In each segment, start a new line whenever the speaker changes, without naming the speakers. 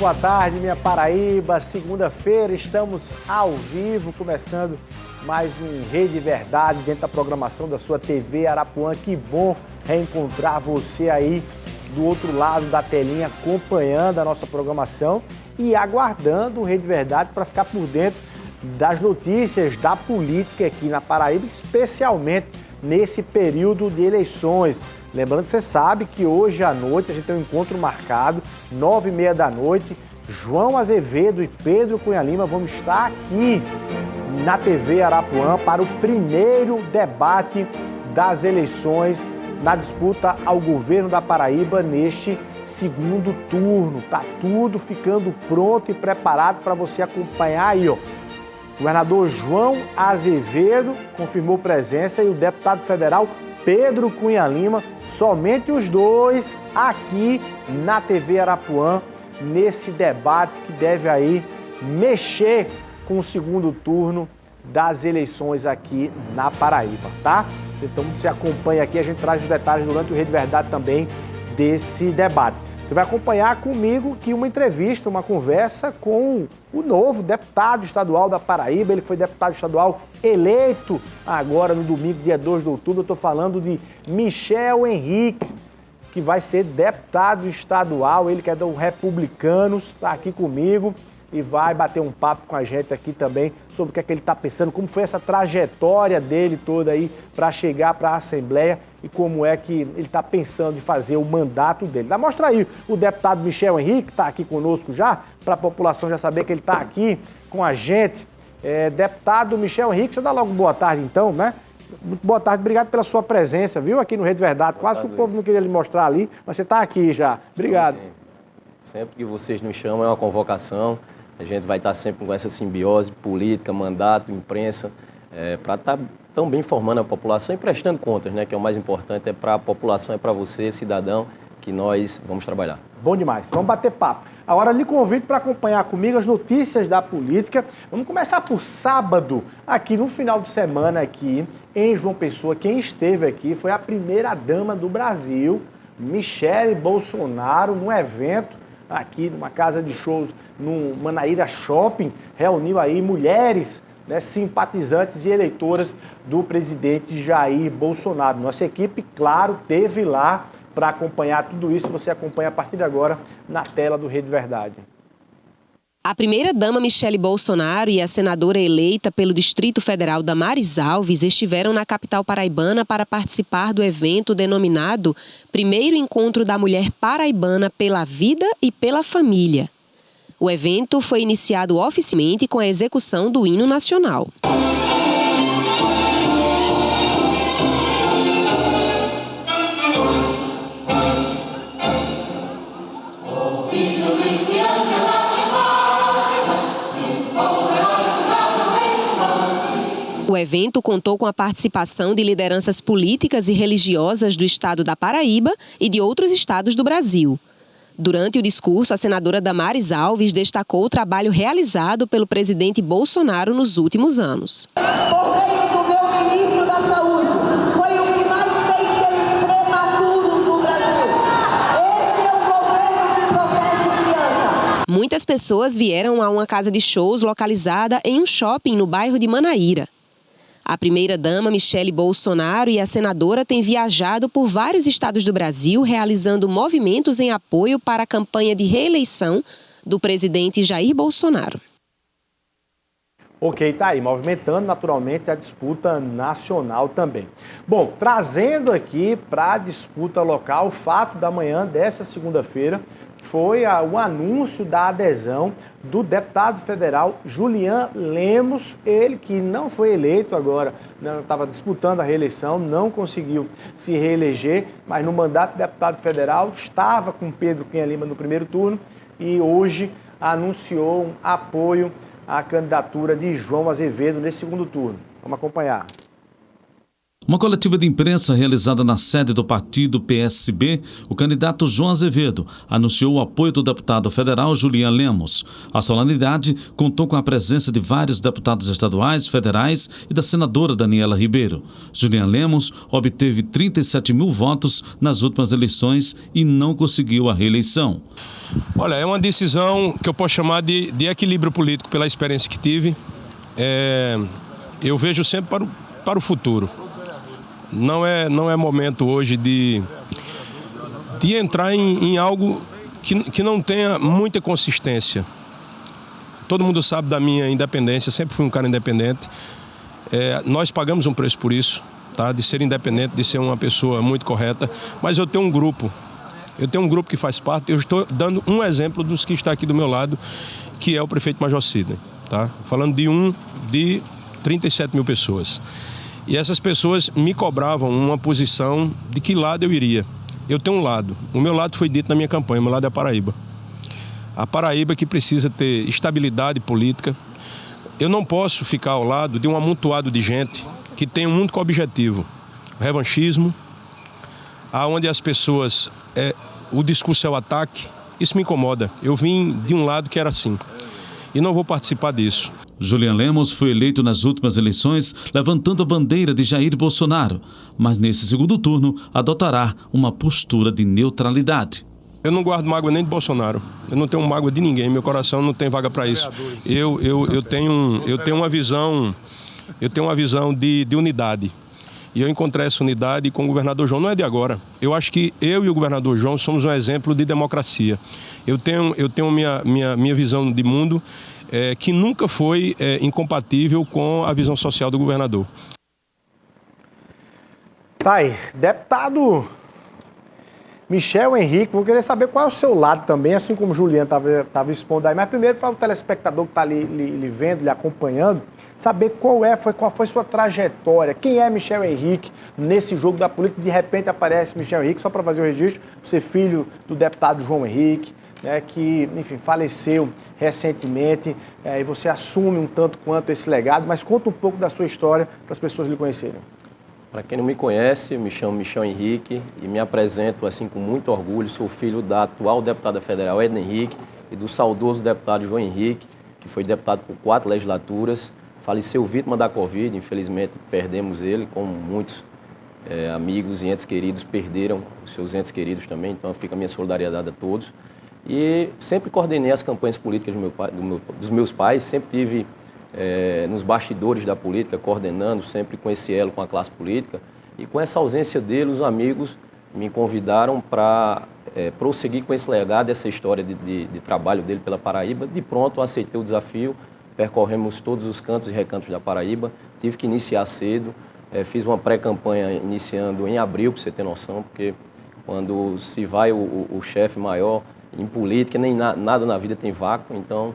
boa tarde, minha Paraíba. Segunda-feira, estamos ao vivo, começando mais um Rede Verdade dentro da programação da sua TV Arapuã. Que bom reencontrar você aí do outro lado da telinha, acompanhando a nossa programação e aguardando o Rede Verdade para ficar por dentro das notícias da política aqui na Paraíba, especialmente nesse período de eleições. Lembrando que você sabe que hoje à noite a gente tem um encontro marcado, 9h30 da noite. João Azevedo e Pedro Cunha Lima vão estar aqui na TV Arapuã para o primeiro debate das eleições na disputa ao governo da Paraíba neste segundo turno. Tá tudo ficando pronto e preparado para você acompanhar aí, ó. O governador João Azevedo confirmou presença e o deputado federal Pedro Cunha Lima, somente os dois aqui na TV Arapuã, nesse debate que deve aí mexer com o segundo turno das eleições aqui na Paraíba, tá? Então você acompanha aqui, a gente traz os detalhes durante o Rede Verdade também desse debate. Você vai acompanhar comigo aqui uma entrevista, uma conversa com o novo deputado estadual da Paraíba. Ele foi deputado estadual eleito agora no domingo, dia 2 de outubro. Eu estou falando de Michel Henrique, que vai ser deputado estadual. Ele que é do Republicanos, está aqui comigo e vai bater um papo com a gente aqui também sobre o que é que ele está pensando, como foi essa trajetória dele toda aí para chegar para a Assembleia e como é que ele está pensando em fazer o mandato dele. Mostra aí o deputado Michel Henrique, que está aqui conosco já, para a população já saber que ele está aqui com a gente. Deputado Michel Henrique, deixa eu dar logo boa tarde então, né? Muito boa tarde, obrigado pela sua presença, viu, aqui no Rede Verdade. Quase que o povo não queria lhe mostrar ali, mas você está aqui já. Obrigado.
Sempre que vocês nos chamam é uma convocação. A gente vai estar sempre com essa simbiose política, mandato, imprensa, para estar também informando a população e prestando contas, né? Que é o mais importante, é para a população, é para você, cidadão, que nós vamos trabalhar.
Bom demais, vamos bater papo. Agora lhe convido para acompanhar comigo as notícias da política. Vamos começar por sábado, aqui no final de semana, aqui em João Pessoa. Quem esteve aqui foi a primeira-dama do Brasil, Michele Bolsonaro, num evento aqui numa casa de shows no Manaíra Shopping, reuniu aí mulheres, né, simpatizantes e eleitoras do presidente Jair Bolsonaro. Nossa equipe, claro, esteve lá para acompanhar tudo isso. Você acompanha a partir de agora na tela do Rede Verdade.
A primeira-dama Michele Bolsonaro e a senadora eleita pelo Distrito Federal Damares Alves estiveram na capital paraibana para participar do evento denominado Primeiro Encontro da Mulher Paraibana pela Vida e pela Família. O evento foi iniciado oficialmente com a execução do hino nacional. O evento contou com a participação de lideranças políticas e religiosas do estado da Paraíba e de outros estados do Brasil. Durante o discurso, a senadora Damares Alves destacou o trabalho realizado pelo presidente Bolsonaro nos últimos anos.
Por meio do meu ministro da Saúde, foi o que mais fez pelos prematuros no Brasil. Este é o governo que protege criança.
Muitas pessoas vieram a uma casa de shows localizada em um shopping no bairro de Manaíra. A primeira-dama Michele Bolsonaro e a senadora têm viajado por vários estados do Brasil, realizando movimentos em apoio para a campanha de reeleição do presidente Jair Bolsonaro.
Ok, tá aí, movimentando naturalmente a disputa nacional também. Bom, trazendo aqui para a disputa local, o fato da manhã dessa segunda-feira foi o anúncio da adesão do deputado federal Julian Lemos, ele que não foi eleito agora, estava disputando a reeleição, não conseguiu se reeleger, mas no mandato de deputado federal estava com Pedro Cunha Lima no primeiro turno e hoje anunciou um apoio à candidatura de João Azevedo nesse segundo turno. Vamos acompanhar.
Uma coletiva de imprensa realizada na sede do partido PSB, o candidato João Azevedo anunciou o apoio do deputado federal Julian Lemos. A solenidade contou com a presença de vários deputados estaduais, federais e da senadora Daniela Ribeiro. Julian Lemos obteve 37 mil votos nas últimas eleições e não conseguiu a reeleição.
Olha, é uma decisão que eu posso chamar de equilíbrio político pela experiência que tive. Eu vejo sempre para o futuro. Não é momento hoje de entrar em algo que não tenha muita consistência. Todo mundo sabe da minha independência, sempre fui um cara independente. Nós pagamos um preço por isso, tá? De ser independente, de ser uma pessoa muito correta, mas eu tenho um grupo. Que faz parte, eu estou dando um exemplo dos que está aqui do meu lado, que é o prefeito Major Sidney, tá? Falando de 37 mil pessoas. E essas pessoas me cobravam uma posição de que lado eu iria. Eu tenho um lado. O meu lado foi dito na minha campanha, o meu lado é a Paraíba. A Paraíba que precisa ter estabilidade política. Eu não posso ficar ao lado de um amontoado de gente que tem um único objetivo, o revanchismo, aonde as pessoas, o discurso é o ataque. Isso me incomoda. Eu vim de um lado que era assim. E não vou participar disso.
Julian Lemos foi eleito nas últimas eleições levantando a bandeira de Jair Bolsonaro, mas nesse segundo turno adotará uma postura de neutralidade.
Eu não guardo mágoa nem de Bolsonaro, eu não tenho mágoa de ninguém, meu coração não tem vaga para isso. Eu tenho uma visão de unidade. E eu encontrei essa unidade com o governador João, não é de agora. Eu acho que eu e o governador João somos um exemplo de democracia. Eu tenho minha visão de mundo que nunca foi incompatível com a visão social do governador.
Tá aí, deputado Michel Henrique, vou querer saber qual é o seu lado também, assim como o Juliano estava expondo aí, mas primeiro para o telespectador que está ali lhe vendo, lhe acompanhando, saber qual foi sua trajetória, quem é Michel Henrique nesse jogo da política. De repente aparece Michel Henrique, só para fazer o registro, você filho do deputado João Henrique, né, que, enfim, faleceu recentemente, e você assume um tanto quanto esse legado, mas conta um pouco da sua história para as pessoas lhe conhecerem.
Para quem não me conhece, me chamo Michel Henrique e me apresento assim com muito orgulho. Sou filho da atual deputada federal Edna Henrique e do saudoso deputado João Henrique, que foi deputado por 4 legislaturas. Faleceu vítima da Covid, infelizmente perdemos ele, como muitos amigos e entes queridos perderam os seus entes queridos também, então fica a minha solidariedade a todos. E sempre coordenei as campanhas políticas dos meus pais, sempre tive nos bastidores da política, coordenando, sempre com esse elo com a classe política. E com essa ausência dele, os amigos me convidaram para prosseguir com esse legado, essa história de trabalho dele pela Paraíba. De pronto, aceitei o desafio, percorremos todos os cantos e recantos da Paraíba, tive que iniciar cedo, fiz uma pré-campanha iniciando em abril, para você ter noção, porque quando se vai o chefe maior em política, nem nada na vida tem vácuo, então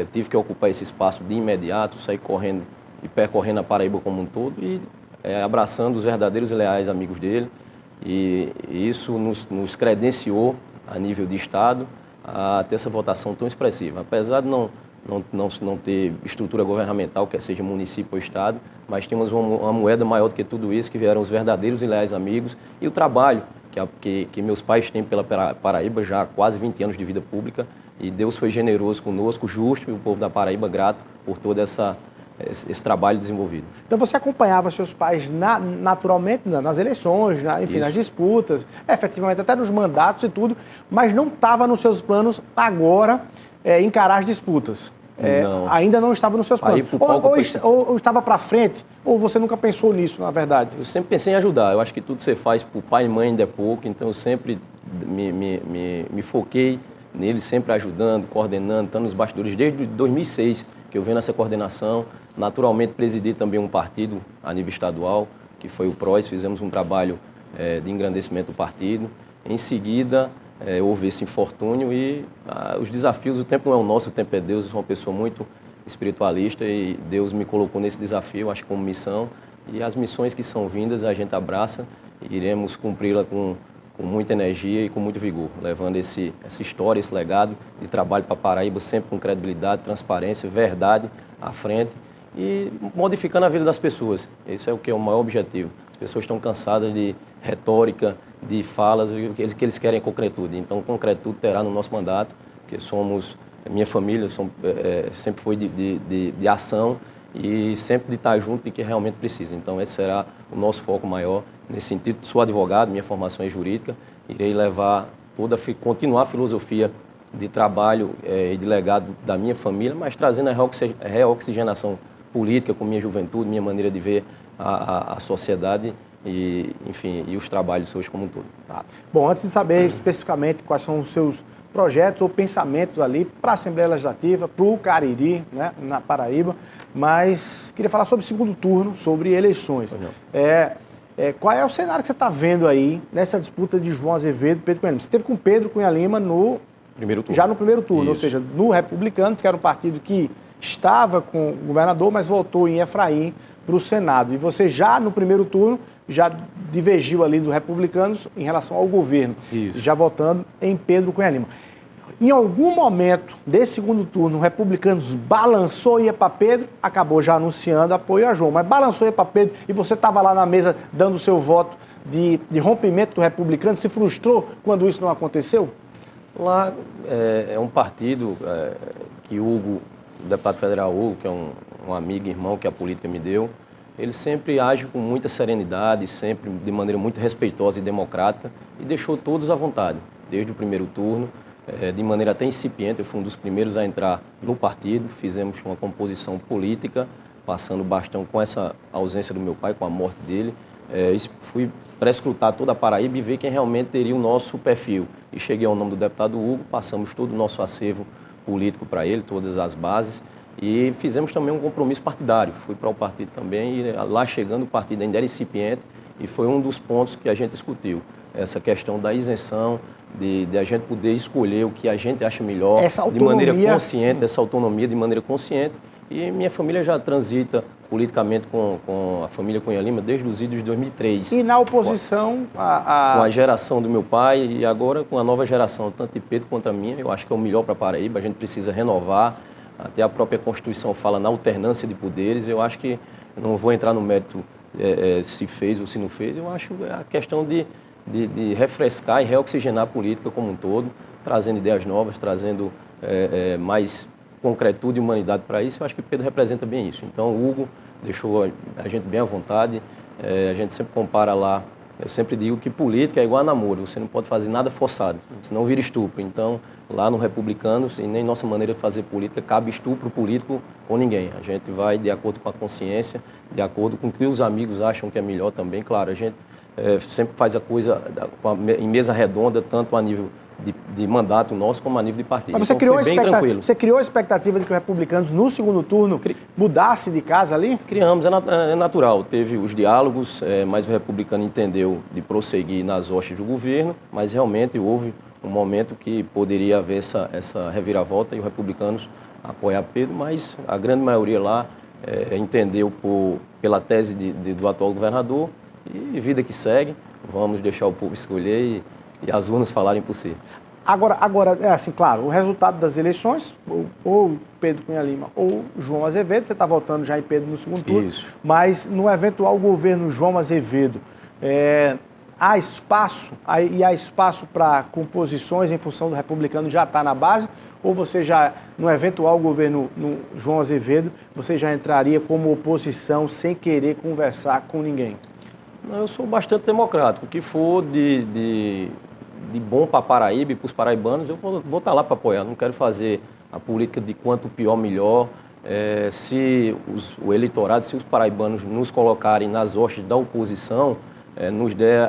tive que ocupar esse espaço de imediato, sair correndo e percorrendo a Paraíba como um todo e abraçando os verdadeiros e leais amigos dele. E isso nos credenciou, a nível de Estado, a ter essa votação tão expressiva. Apesar de não ter estrutura governamental, quer seja município ou Estado, mas temos uma moeda maior do que tudo isso, que vieram os verdadeiros e leais amigos e o trabalho que meus pais têm pela Paraíba já há quase 20 anos de vida pública. E Deus foi generoso conosco, justo, e o povo da Paraíba grato por todo esse trabalho desenvolvido.
Então você acompanhava seus pais naturalmente nas eleições, enfim, nas disputas, efetivamente até nos mandatos e tudo, mas não estava nos seus planos agora encarar as disputas. Ainda não estava nos seus planos. Ou estava para frente, ou você nunca pensou nisso, na verdade?
Eu sempre pensei em ajudar. Eu acho que tudo que você faz por pai e mãe ainda é pouco, então eu sempre me foquei nele, sempre ajudando, coordenando, estando nos bastidores desde 2006, que eu venho nessa coordenação. Naturalmente, presidi também um partido a nível estadual, que foi o PROS, fizemos um trabalho de engrandecimento do partido. Em seguida, houve esse infortúnio e os desafios, o tempo não é o nosso, o tempo é Deus. Eu sou uma pessoa muito espiritualista e Deus me colocou nesse desafio, acho que como missão. E as missões que são vindas, a gente abraça e iremos cumpri-la com muita energia e com muito vigor, levando essa história, esse legado de trabalho para a Paraíba, sempre com credibilidade, transparência, verdade à frente e modificando a vida das pessoas. Esse é o que é o maior objetivo. As pessoas estão cansadas de retórica, de falas, o que eles querem é concretude. Então, concretude terá no nosso mandato, porque minha família sempre foi de ação e sempre de estar junto de que realmente precisa. Então, esse será o nosso foco maior. Nesse sentido, sou advogado, minha formação é jurídica, irei levar continuar a filosofia de trabalho e de legado da minha família, mas trazendo a reoxigenação política com minha juventude, minha maneira de ver a sociedade e, enfim, e os trabalhos hoje como um todo.
Tá. Bom, antes de saber especificamente quais são os seus projetos ou pensamentos ali para a Assembleia Legislativa, para o Cariri, né, na Paraíba, mas queria falar sobre o segundo turno, sobre eleições. Qual é o cenário que você está vendo aí nessa disputa de João Azevedo e Pedro Cunha Lima? Você esteve com Pedro Cunha Lima já no primeiro turno, ou seja, no Republicanos, que era um partido que estava com o governador, mas voltou em Efraim para o Senado. E você já no primeiro turno já divergiu ali do Republicanos em relação ao governo, já votando em Pedro Cunha Lima. Em algum momento desse segundo turno, o Republicanos balançou e ia para Pedro, acabou já anunciando apoio a João, mas balançou e ia para Pedro e você estava lá na mesa dando o seu voto de rompimento do Republicano, se frustrou quando isso não aconteceu?
Lá é um partido que o deputado federal Hugo, que é um amigo e irmão que a política me deu, ele sempre age com muita serenidade, sempre de maneira muito respeitosa e democrática e deixou todos à vontade, desde o primeiro turno, de maneira até incipiente. Eu fui um dos primeiros a entrar no partido, fizemos uma composição política, passando o bastão com essa ausência do meu pai, com a morte dele. Fui prescrutar toda a Paraíba e ver quem realmente teria o nosso perfil. E cheguei ao nome do deputado Hugo, passamos todo o nosso acervo político para ele, todas as bases, e fizemos também um compromisso partidário. Fui para o partido também e lá chegando o partido ainda era incipiente e foi um dos pontos que a gente discutiu. Essa questão da isenção, de a gente poder escolher o que a gente acha melhor, de maneira consciente, essa autonomia de maneira consciente. E minha família já transita politicamente com a família Cunha Lima desde os idos de 2003.
E na oposição
com a geração do meu pai e agora com a nova geração, tanto de Pedro quanto a minha, eu acho que é o melhor para a Paraíba. A gente precisa renovar, até a própria Constituição fala na alternância de poderes. Eu acho que, não vou entrar no mérito se fez ou se não fez, eu acho a questão de refrescar e reoxigenar a política como um todo, trazendo ideias novas, trazendo mais concretude e humanidade para isso. Eu acho que Pedro representa bem isso. Então, o Hugo deixou a gente bem à vontade. A gente sempre compara lá, eu sempre digo que política é igual a namoro, você não pode fazer nada forçado, senão vira estupro. Então, lá no Republicanos, e nem nossa maneira de fazer política, cabe estupro político com ninguém. A gente vai de acordo com a consciência, de acordo com o que os amigos acham que é melhor também. Claro, a gente sempre faz a coisa em mesa redonda, tanto a nível de mandato nosso como a nível de partido.
Mas você,
então, foi bem tranquilo.
Você criou a expectativa de que o Republicanos, no segundo turno, mudasse de casa ali?
Criamos, é natural. Teve os diálogos, mas o Republicano entendeu de prosseguir nas hostes do governo, mas realmente houve um momento que poderia haver essa reviravolta e o Republicanos apoiar Pedro, mas a grande maioria lá entendeu pela tese do atual governador e vida que segue. Vamos deixar o povo escolher e as urnas falarem por si.
Agora, é assim, claro, o resultado das eleições, ou Pedro Cunha Lima ou João Azevedo, você está votando já em Pedro no segundo turno.
Isso.
Mas no eventual governo João Azevedo, há espaço para composições em função do Republicano já está na base? Ou você já, no eventual governo no João Azevedo, você já entraria como oposição sem querer conversar com ninguém?
Não, eu sou bastante democrático. O que for de bom para a Paraíba e para os paraibanos, eu vou estar lá para apoiar. Não quero fazer a política de quanto pior, melhor. Se o eleitorado, se os paraibanos nos colocarem nas hostes da oposição, nos der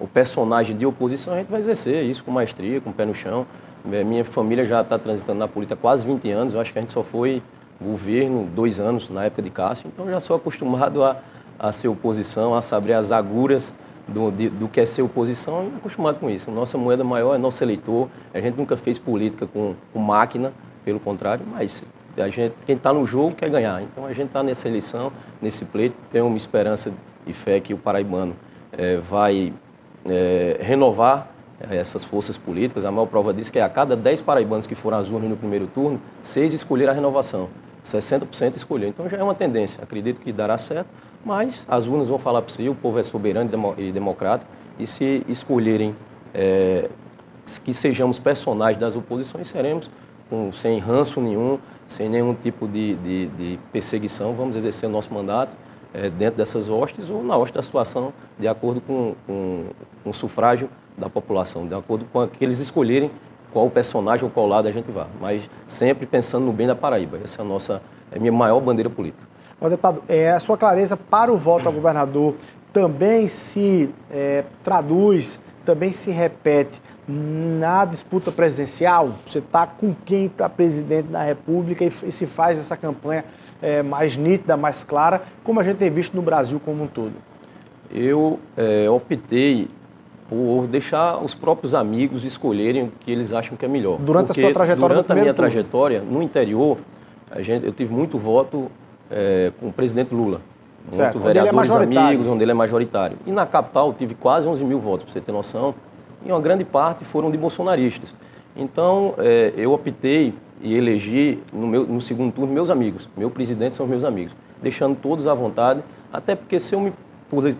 o personagem de oposição, a gente vai exercer isso com maestria, com o pé no chão. Minha família já está transitando na política há quase 20 anos. Eu acho que a gente só foi governo 2 anos na época de Cássio. Então, eu já sou acostumado a ser oposição, a saber as agruras do que é ser oposição e acostumado com isso. Nossa moeda maior é nosso eleitor. A gente nunca fez política com máquina, pelo contrário, mas quem está no jogo quer ganhar. Então a gente está nessa eleição, nesse pleito, tem uma esperança e fé que o paraibano vai renovar essas forças políticas. A maior prova disso é que a cada 10 paraibanos que foram às urnas no primeiro turno, 6 escolheram a renovação. 60% escolheu. Então já é uma tendência, acredito que dará certo, mas as urnas vão falar para si, o povo é soberano e democrático, e se escolherem que sejamos personagens das oposições, seremos sem ranço nenhum, sem nenhum tipo de perseguição, vamos exercer nosso mandato dentro dessas hostes ou na hoste da situação, de acordo com o sufrágio da população, de acordo com que eles escolherem qual personagem ou qual lado a gente vá, mas sempre pensando no bem da Paraíba. Essa é a minha maior bandeira política.
Mas, deputado, a sua clareza para o voto ao governador também se traduz, também se repete na disputa presidencial? Você está com quem para presidente da República e se faz essa campanha mais nítida, mais clara, como a gente tem visto no Brasil como um todo?
Eu optei por deixar os próprios amigos escolherem o que eles acham que é melhor.
Durante a sua trajetória
durante a minha trajetória, no interior, eu tive muito voto com o presidente Lula. Muitos vereadores amigos, onde ele é majoritário. E na capital, tive quase 11 mil votos, para você ter noção. E uma grande parte foram de bolsonaristas. Então, eu optei e elegi no segundo turno meus amigos. Meu presidente são meus amigos, deixando todos à vontade, até porque se eu me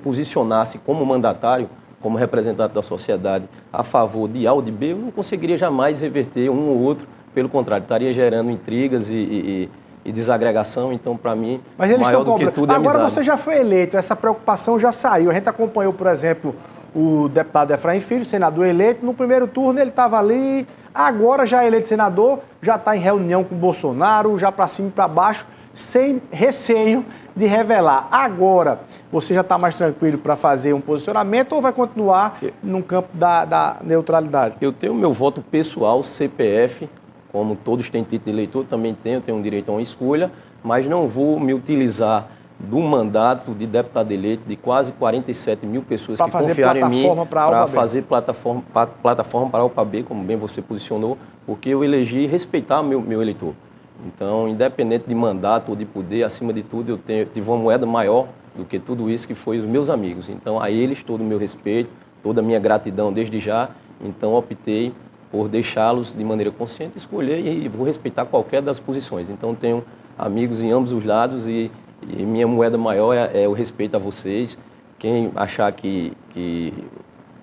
posicionasse como mandatário, como representante da sociedade, a favor de A ou de B, eu não conseguiria jamais reverter um ou outro. Pelo contrário, estaria gerando intrigas e desagregação. Então, para mim, maior do que tudo é amizade.
Agora você já foi eleito, essa preocupação já saiu. A gente acompanhou, por exemplo, o deputado Efraim Filho, senador eleito. No primeiro turno ele estava ali, agora já eleito senador, já está em reunião com o Bolsonaro, já para cima e para baixo, sem receio de revelar. Agora, você já está mais tranquilo para fazer um posicionamento ou vai continuar no campo da neutralidade?
Eu tenho meu voto pessoal, CPF, como todos têm título de eleitor, também tenho um direito a uma escolha, mas não vou me utilizar do mandato de deputado eleito de quase 47 mil pessoas que confiaram em mim para fazer plataforma para a OPAB, como bem você posicionou, porque eu elegi respeitar meu eleitor. Então, independente de mandato ou de poder, acima de tudo, eu tive uma moeda maior do que tudo isso, que foi os meus amigos. Então, a eles todo o meu respeito, toda a minha gratidão desde já. Então, optei por deixá-los de maneira consciente escolher e vou respeitar qualquer das posições. Então, tenho amigos em ambos os lados e minha moeda maior é o respeito a vocês. Quem achar que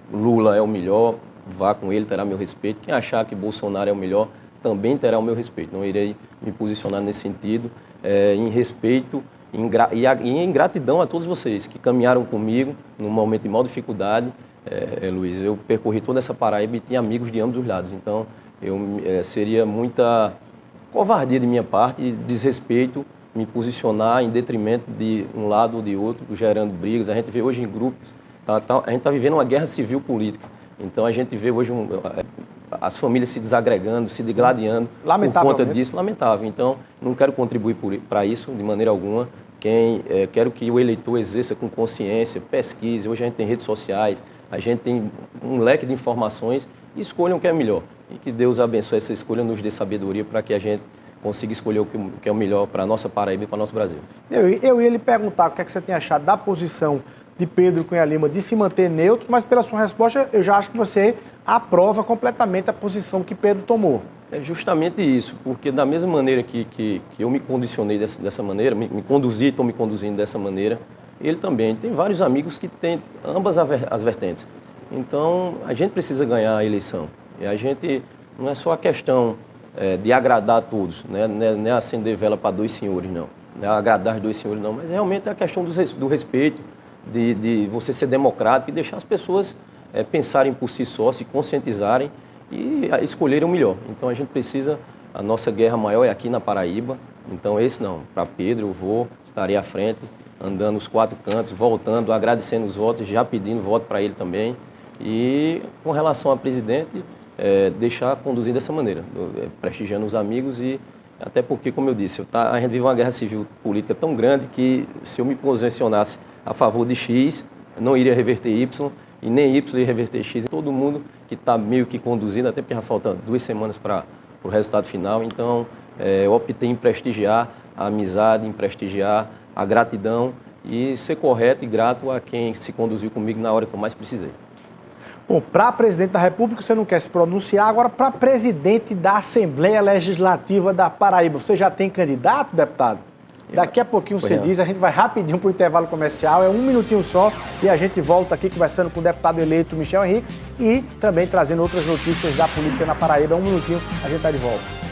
Lula é o melhor, vá com ele, terá meu respeito. Quem achar que Bolsonaro é o melhor, também terá o meu respeito. Não irei me posicionar nesse sentido, em respeito e em gratidão a todos vocês que caminharam comigo num momento de maior dificuldade. Luiz, eu percorri toda essa Paraíba e tinha amigos de ambos os lados. Então, seria muita covardia de minha parte e desrespeito me posicionar em detrimento de um lado ou de outro, gerando brigas. A gente vê hoje em grupos, a gente está vivendo uma guerra civil política. Então, a gente vê hoje as famílias se desagregando, se degladiando por conta disso. Lamentável. Então, não quero contribuir para isso de maneira alguma. Quero que o eleitor exerça com consciência, pesquise. Hoje a gente tem redes sociais, a gente tem um leque de informações e escolham o que é melhor. E que Deus abençoe essa escolha, nos dê sabedoria para que a gente consiga escolher o que é o melhor para a nossa Paraíba e para o nosso Brasil.
Eu ia lhe perguntar o que é que você tem achado da posição de Pedro Cunha Lima de se manter neutro, mas pela sua resposta eu já acho que você aprova completamente a posição que Pedro tomou.
É justamente isso, porque da mesma maneira que eu me condicionei dessa maneira, me conduzi, estou me conduzindo dessa maneira, ele também tem vários amigos que têm ambas as vertentes. Então, a gente precisa ganhar a eleição. E a gente, não é só a questão de agradar a todos, né? Não é acender vela para dois senhores, não. Não é agradar os dois senhores, não. Mas realmente é a questão do respeito, de você ser democrático e deixar as pessoas pensarem por si só, se conscientizarem e escolherem o melhor. Então, a gente precisa, a nossa guerra maior é aqui na Paraíba. Então, esse não. Para Pedro, eu estarei à frente, andando os quatro cantos, voltando, agradecendo os votos, já pedindo voto para ele também. E com relação a presidente, deixar conduzir dessa maneira, prestigiando os amigos e até porque, como eu disse, a gente vive uma guerra civil política tão grande que se eu me posicionasse a favor de X, não iria reverter Y e nem Y iria reverter X. Todo mundo que está meio que conduzindo, até porque já faltam 2 semanas para o resultado final. Então, eu optei em prestigiar a amizade, em prestigiar a gratidão e ser correto e grato a quem se conduziu comigo na hora que eu mais precisei.
Bom, para presidente da República você não quer se pronunciar, agora para presidente da Assembleia Legislativa da Paraíba, você já tem candidato, deputado? Daqui a pouquinho você diz, a gente vai rapidinho para o intervalo comercial, é 1 minutinho só, e a gente volta aqui conversando com o deputado eleito Michel Henriques e também trazendo outras notícias da política na Paraíba. 1 minutinho, a gente está de volta.